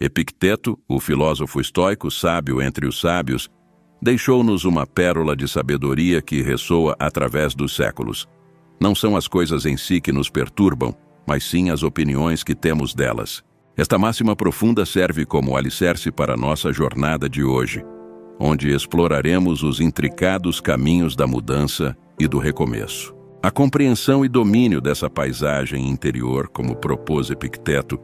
Epicteto, o filósofo estoico, sábio entre os sábios, deixou-nos uma pérola de sabedoria que ressoa através dos séculos. Não são as coisas em si que nos perturbam, mas sim as opiniões que temos delas. Esta máxima profunda serve como alicerce para a nossa jornada de hoje, onde exploraremos os intricados caminhos da mudança e do recomeço. A compreensão e domínio dessa paisagem interior, como propôs Epicteto,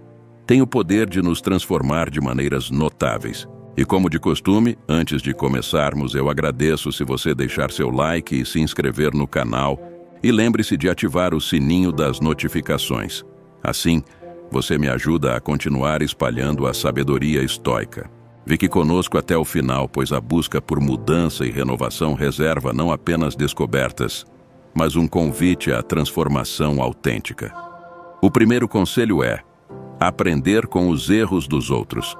tem o poder de nos transformar de maneiras notáveis. E como de costume, antes de começarmos, eu agradeço se você deixar seu like e se inscrever no canal, e lembre-se de ativar o sininho das notificações. Assim, você me ajuda a continuar espalhando a sabedoria estoica. Fique conosco até o final, pois a busca por mudança e renovação reserva não apenas descobertas, mas um convite à transformação autêntica. O primeiro conselho é aprender com os erros dos outros.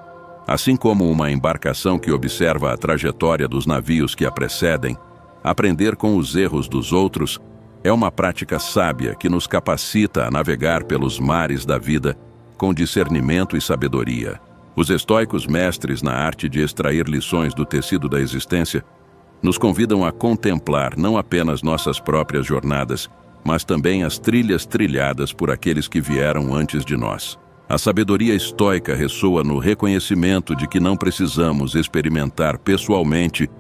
Assim como uma embarcação que observa a trajetória dos navios que a precedem, aprender com os erros dos outros é uma prática sábia que nos capacita a navegar pelos mares da vida com discernimento e sabedoria. Os estoicos, mestres na arte de extrair lições do tecido da existência, nos convidam a contemplar não apenas nossas próprias jornadas, mas também as trilhas trilhadas por aqueles que vieram antes de nós. A sabedoria estoica ressoa no reconhecimento de que não precisamos experimentar pessoalmente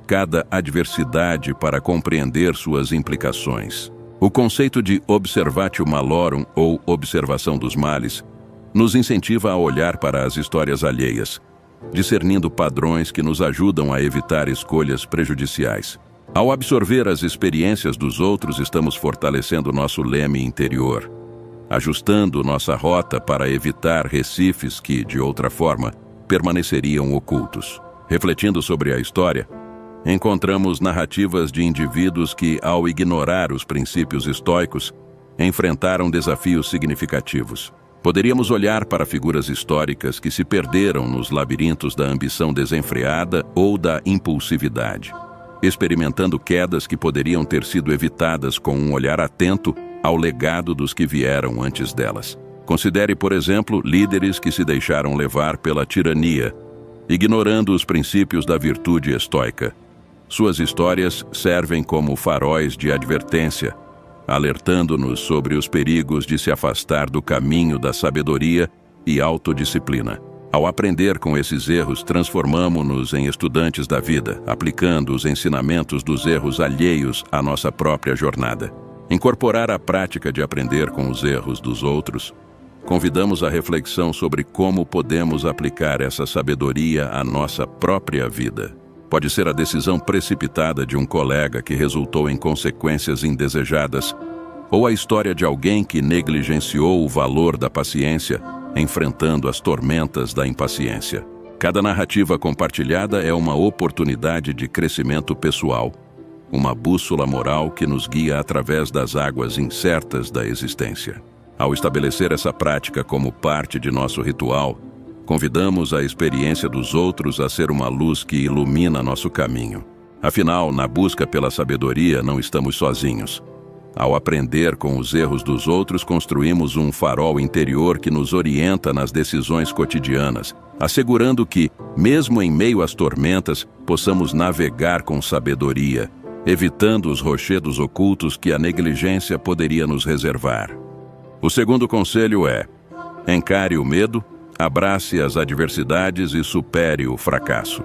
cada adversidade para compreender suas implicações. O conceito de observatio malorum, ou observação dos males, nos incentiva a olhar para as histórias alheias, discernindo padrões que nos ajudam a evitar escolhas prejudiciais. Ao absorver as experiências dos outros, estamos fortalecendo nosso leme interior, ajustando nossa rota para evitar recifes que, de outra forma, permaneceriam ocultos. Refletindo sobre a história, encontramos narrativas de indivíduos que, ao ignorar os princípios estoicos, enfrentaram desafios significativos. Poderíamos olhar para figuras históricas que se perderam nos labirintos da ambição desenfreada ou da impulsividade, experimentando quedas que poderiam ter sido evitadas com um olhar atento ao legado dos que vieram antes delas. Considere, por exemplo, líderes que se deixaram levar pela tirania, ignorando os princípios da virtude estoica. Suas histórias servem como faróis de advertência, alertando-nos sobre os perigos de se afastar do caminho da sabedoria e autodisciplina. Ao aprender com esses erros, transformamo-nos em estudantes da vida, aplicando os ensinamentos dos erros alheios à nossa própria jornada. Incorporar a prática de aprender com os erros dos outros, convidamos a reflexão sobre como podemos aplicar essa sabedoria à nossa própria vida. Pode ser a decisão precipitada de um colega que resultou em consequências indesejadas, ou a história de alguém que negligenciou o valor da paciência, enfrentando as tormentas da impaciência. Cada narrativa compartilhada é uma oportunidade de crescimento pessoal, uma bússola moral que nos guia através das águas incertas da existência. Ao estabelecer essa prática como parte de nosso ritual, convidamos a experiência dos outros a ser uma luz que ilumina nosso caminho. Afinal, na busca pela sabedoria, não estamos sozinhos. Ao aprender com os erros dos outros, construímos um farol interior que nos orienta nas decisões cotidianas, assegurando que, mesmo em meio às tormentas, possamos navegar com sabedoria, evitando os rochedos ocultos que a negligência poderia nos reservar. O segundo conselho é: encare o medo, abrace as adversidades e supere o fracasso.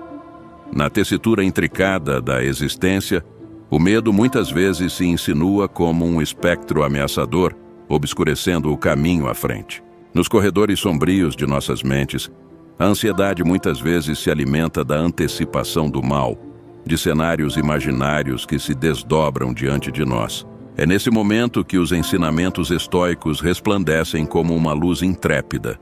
Na tessitura intricada da existência, o medo muitas vezes se insinua como um espectro ameaçador, obscurecendo o caminho à frente. Nos corredores sombrios de nossas mentes, a ansiedade muitas vezes se alimenta da antecipação do mal, de cenários imaginários que se desdobram diante de nós. É nesse momento que os ensinamentos estoicos resplandecem como uma luz intrépida,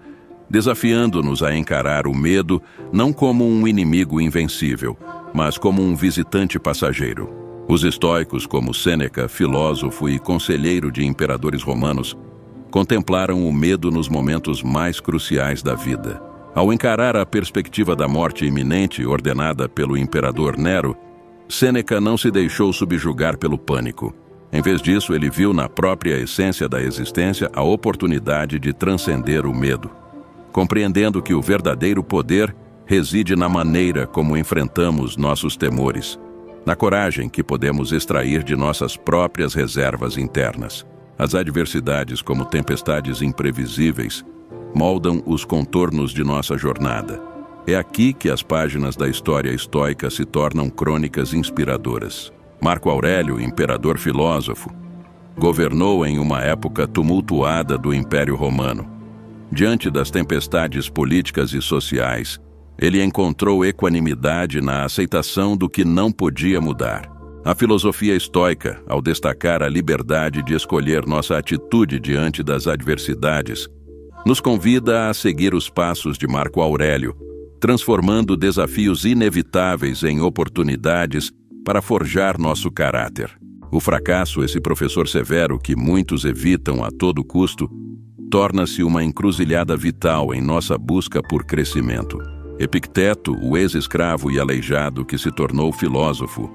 desafiando-nos a encarar o medo não como um inimigo invencível, mas como um visitante passageiro. Os estoicos, como Sêneca, filósofo e conselheiro de imperadores romanos, contemplaram o medo nos momentos mais cruciais da vida. Ao encarar a perspectiva da morte iminente ordenada pelo imperador Nero, Sêneca não se deixou subjugar pelo pânico. Em vez disso, ele viu na própria essência da existência a oportunidade de transcender o medo. compreendendo que o verdadeiro poder reside na maneira como enfrentamos nossos temores, na coragem que podemos extrair de nossas próprias reservas internas. As adversidades, como tempestades imprevisíveis, moldam os contornos de nossa jornada. É aqui que as páginas da história estoica se tornam crônicas inspiradoras. Marco Aurélio, imperador filósofo, governou em uma época tumultuada do Império Romano. Diante das tempestades políticas e sociais, ele encontrou equanimidade na aceitação do que não podia mudar. A filosofia estoica, ao destacar a liberdade de escolher nossa atitude diante das adversidades, nos convida a seguir os passos de Marco Aurélio, transformando desafios inevitáveis em oportunidades para forjar nosso caráter. O fracasso, esse professor severo que muitos evitam a todo custo, torna-se uma encruzilhada vital em nossa busca por crescimento. Epicteto, o ex-escravo e aleijado que se tornou filósofo,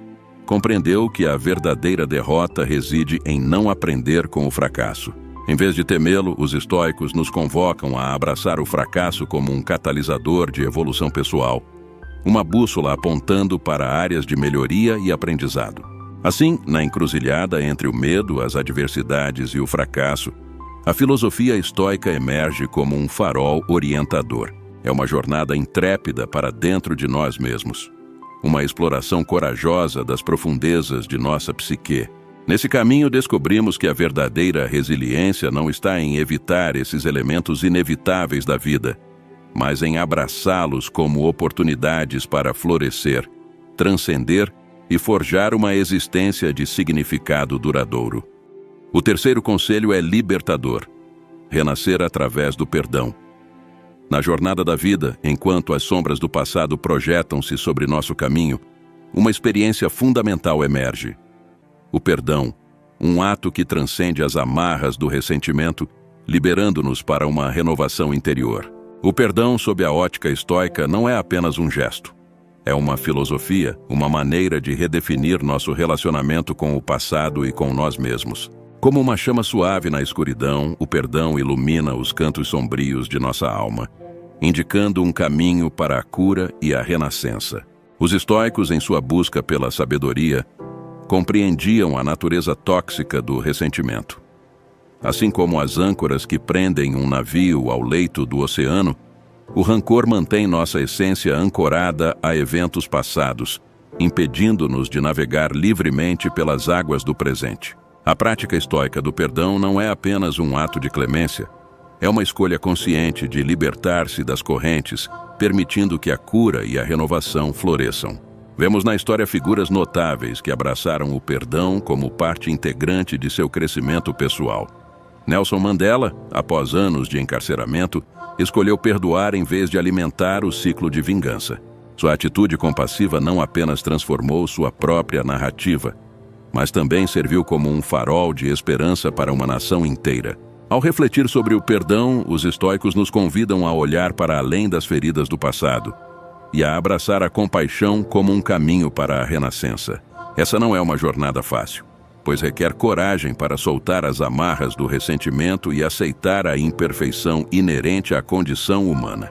compreendeu que a verdadeira derrota reside em não aprender com o fracasso. Em vez de temê-lo, os estoicos nos convocam a abraçar o fracasso como um catalisador de evolução pessoal, uma bússola apontando para áreas de melhoria e aprendizado. Assim, na encruzilhada entre o medo, as adversidades e o fracasso, a filosofia estoica emerge como um farol orientador. É uma jornada intrépida para dentro de nós mesmos, uma exploração corajosa das profundezas de nossa psique. Nesse caminho, descobrimos que a verdadeira resiliência não está em evitar esses elementos inevitáveis da vida, mas em abraçá-los como oportunidades para florescer, transcender e forjar uma existência de significado duradouro. O terceiro conselho é libertador: renascer através do perdão. Na jornada da vida, enquanto as sombras do passado projetam-se sobre nosso caminho, uma experiência fundamental emerge: o perdão, um ato que transcende as amarras do ressentimento, liberando-nos para uma renovação interior. O perdão, sob a ótica estoica, não é apenas um gesto. É uma filosofia, uma maneira de redefinir nosso relacionamento com o passado e com nós mesmos. Como uma chama suave na escuridão, o perdão ilumina os cantos sombrios de nossa alma, indicando um caminho para a cura e a renascença. Os estoicos, em sua busca pela sabedoria, compreendiam a natureza tóxica do ressentimento. Assim como as âncoras que prendem um navio ao leito do oceano, o rancor mantém nossa essência ancorada a eventos passados, impedindo-nos de navegar livremente pelas águas do presente. A prática estoica do perdão não é apenas um ato de clemência, é uma escolha consciente de libertar-se das correntes, permitindo que a cura e a renovação floresçam. Vemos na história figuras notáveis que abraçaram o perdão como parte integrante de seu crescimento pessoal. Nelson Mandela, após anos de encarceramento, escolheu perdoar em vez de alimentar o ciclo de vingança. Sua atitude compassiva não apenas transformou sua própria narrativa, mas também serviu como um farol de esperança para uma nação inteira. Ao refletir sobre o perdão, os estoicos nos convidam a olhar para além das feridas do passado e a abraçar a compaixão como um caminho para a renascença. Essa não é uma jornada fácil, pois requer coragem para soltar as amarras do ressentimento e aceitar a imperfeição inerente à condição humana.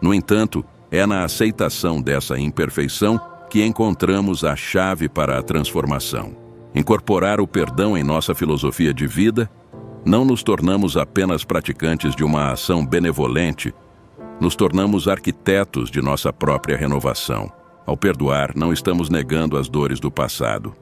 No entanto, é na aceitação dessa imperfeição que encontramos a chave para a transformação. Incorporar o perdão em nossa filosofia de vida, não nos tornamos apenas praticantes de uma ação benevolente, nos tornamos arquitetos de nossa própria renovação. Ao perdoar, não estamos negando as dores do passado,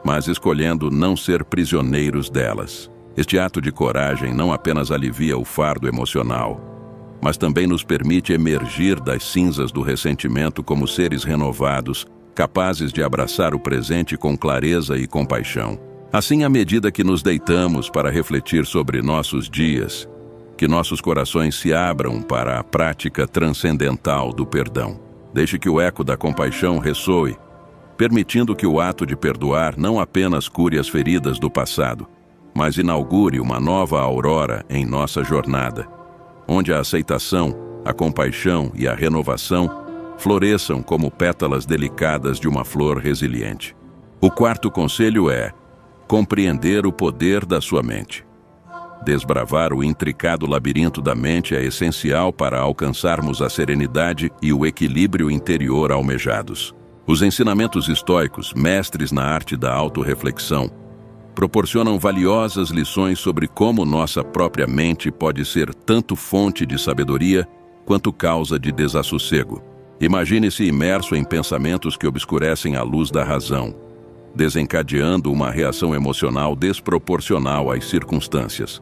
mas escolhendo não ser prisioneiros delas. Este ato de coragem não apenas alivia o fardo emocional, mas também nos permite emergir das cinzas do ressentimento como seres renovados, capazes de abraçar o presente com clareza e compaixão. Assim, à medida que nos deitamos para refletir sobre nossos dias, que nossos corações se abram para a prática transcendental do perdão. Deixe que o eco da compaixão ressoe, permitindo que o ato de perdoar não apenas cure as feridas do passado, mas inaugure uma nova aurora em nossa jornada, onde a aceitação, a compaixão e a renovação floresçam como pétalas delicadas de uma flor resiliente. O quarto conselho é compreender o poder da sua mente. Desbravar o intricado labirinto da mente é essencial para alcançarmos a serenidade e o equilíbrio interior almejados. Os ensinamentos estoicos, mestres na arte da autorreflexão, proporcionam valiosas lições sobre como nossa própria mente pode ser tanto fonte de sabedoria quanto causa de desassossego. Imagine-se imerso em pensamentos que obscurecem a luz da razão, desencadeando uma reação emocional desproporcional às circunstâncias.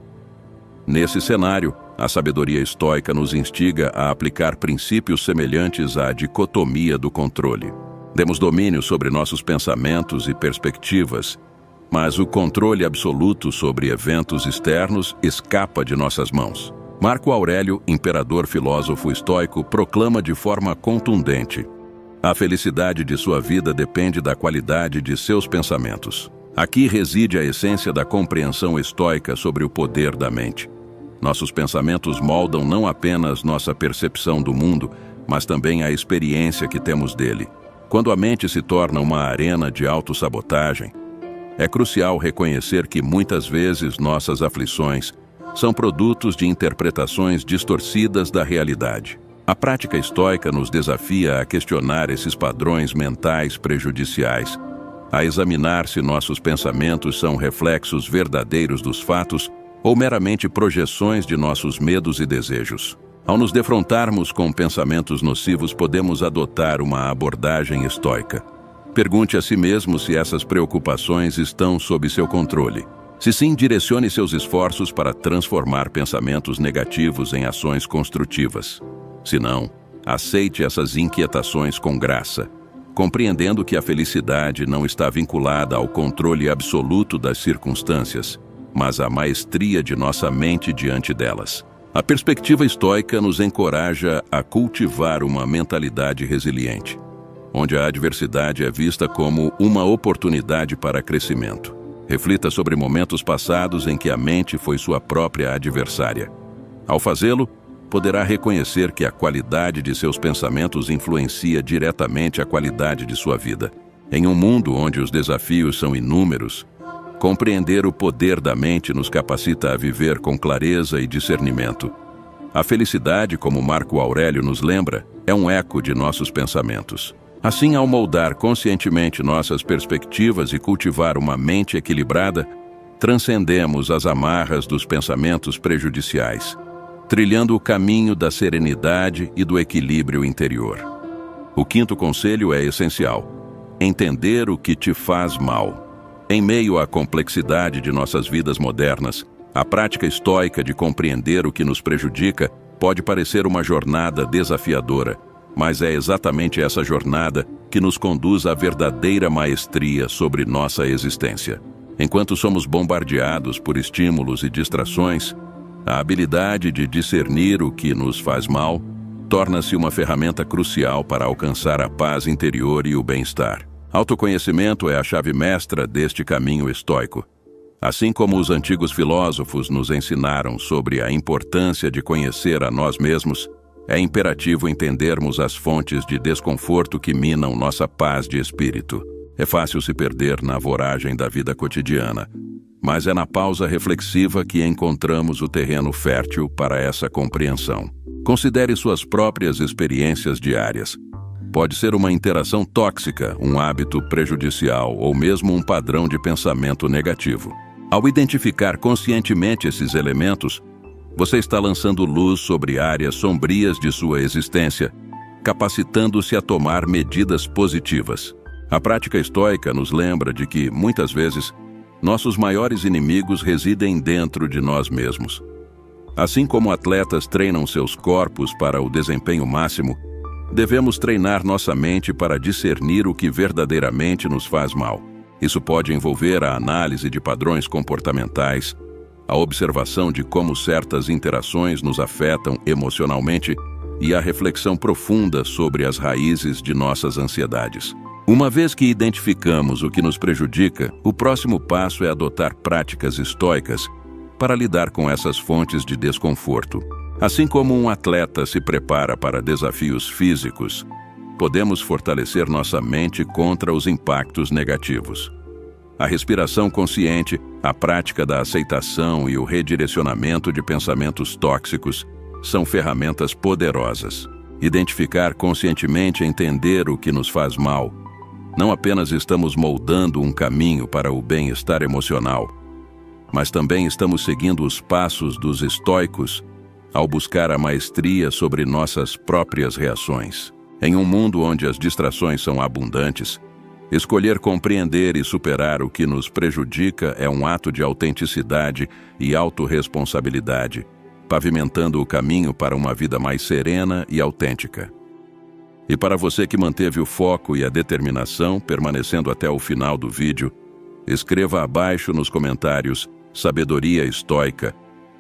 Nesse cenário, a sabedoria estoica nos instiga a aplicar princípios semelhantes à dicotomia do controle. Temos domínio sobre nossos pensamentos e perspectivas, mas o controle absoluto sobre eventos externos escapa de nossas mãos. Marco Aurélio, imperador filósofo estoico, proclama de forma contundente: a felicidade de sua vida depende da qualidade de seus pensamentos. Aqui reside a essência da compreensão estoica sobre o poder da mente. Nossos pensamentos moldam não apenas nossa percepção do mundo, mas também a experiência que temos dele. Quando a mente se torna uma arena de autossabotagem, é crucial reconhecer que muitas vezes nossas aflições são produtos de interpretações distorcidas da realidade. A prática estoica nos desafia a questionar esses padrões mentais prejudiciais, a examinar se nossos pensamentos são reflexos verdadeiros dos fatos ou meramente projeções de nossos medos e desejos. Ao nos defrontarmos com pensamentos nocivos, podemos adotar uma abordagem estoica. Pergunte a si mesmo se essas preocupações estão sob seu controle. Se sim, direcione seus esforços para transformar pensamentos negativos em ações construtivas. Se não, aceite essas inquietações com graça, compreendendo que a felicidade não está vinculada ao controle absoluto das circunstâncias, mas à maestria de nossa mente diante delas. A perspectiva estoica nos encoraja a cultivar uma mentalidade resiliente, onde a adversidade é vista como uma oportunidade para crescimento. Reflita sobre momentos passados em que a mente foi sua própria adversária. Ao fazê-lo, poderá reconhecer que a qualidade de seus pensamentos influencia diretamente a qualidade de sua vida. Em um mundo onde os desafios são inúmeros, compreender o poder da mente nos capacita a viver com clareza e discernimento. A felicidade, como Marco Aurélio nos lembra, é um eco de nossos pensamentos. Assim, ao moldar conscientemente nossas perspectivas e cultivar uma mente equilibrada, transcendemos as amarras dos pensamentos prejudiciais, trilhando o caminho da serenidade e do equilíbrio interior. O quinto conselho é essencial: entender o que te faz mal. Em meio à complexidade de nossas vidas modernas, a prática estoica de compreender o que nos prejudica pode parecer uma jornada desafiadora, mas é exatamente essa jornada que nos conduz à verdadeira maestria sobre nossa existência. Enquanto somos bombardeados por estímulos e distrações, a habilidade de discernir o que nos faz mal torna-se uma ferramenta crucial para alcançar a paz interior e o bem-estar. Autoconhecimento é a chave mestra deste caminho estoico. Assim como os antigos filósofos nos ensinaram sobre a importância de conhecer a nós mesmos, é imperativo entendermos as fontes de desconforto que minam nossa paz de espírito. É fácil se perder na voragem da vida cotidiana, mas é na pausa reflexiva que encontramos o terreno fértil para essa compreensão. Considere suas próprias experiências diárias. Pode ser uma interação tóxica, um hábito prejudicial ou mesmo um padrão de pensamento negativo. Ao identificar conscientemente esses elementos, você está lançando luz sobre áreas sombrias de sua existência, capacitando-se a tomar medidas positivas. A prática estoica nos lembra de que, muitas vezes, nossos maiores inimigos residem dentro de nós mesmos. Assim como atletas treinam seus corpos para o desempenho máximo, devemos treinar nossa mente para discernir o que verdadeiramente nos faz mal. Isso pode envolver a análise de padrões comportamentais, a observação de como certas interações nos afetam emocionalmente e a reflexão profunda sobre as raízes de nossas ansiedades. Uma vez que identificamos o que nos prejudica, o próximo passo é adotar práticas estoicas para lidar com essas fontes de desconforto. Assim como um atleta se prepara para desafios físicos, podemos fortalecer nossa mente contra os impactos negativos. A respiração consciente, a prática da aceitação e o redirecionamento de pensamentos tóxicos são ferramentas poderosas. Identificar conscientemente e entender o que nos faz mal. Não apenas estamos moldando um caminho para o bem-estar emocional, mas também estamos seguindo os passos dos estoicos ao buscar a maestria sobre nossas próprias reações. Em um mundo onde as distrações são abundantes, escolher compreender e superar o que nos prejudica é um ato de autenticidade e autorresponsabilidade, pavimentando o caminho para uma vida mais serena e autêntica. E para você que manteve o foco e a determinação, permanecendo até o final do vídeo, escreva abaixo nos comentários "sabedoria estoica",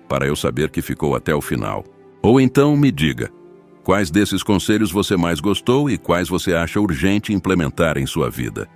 para eu saber que ficou até o final. Ou então me diga, quais desses conselhos você mais gostou e quais você acha urgente implementar em sua vida?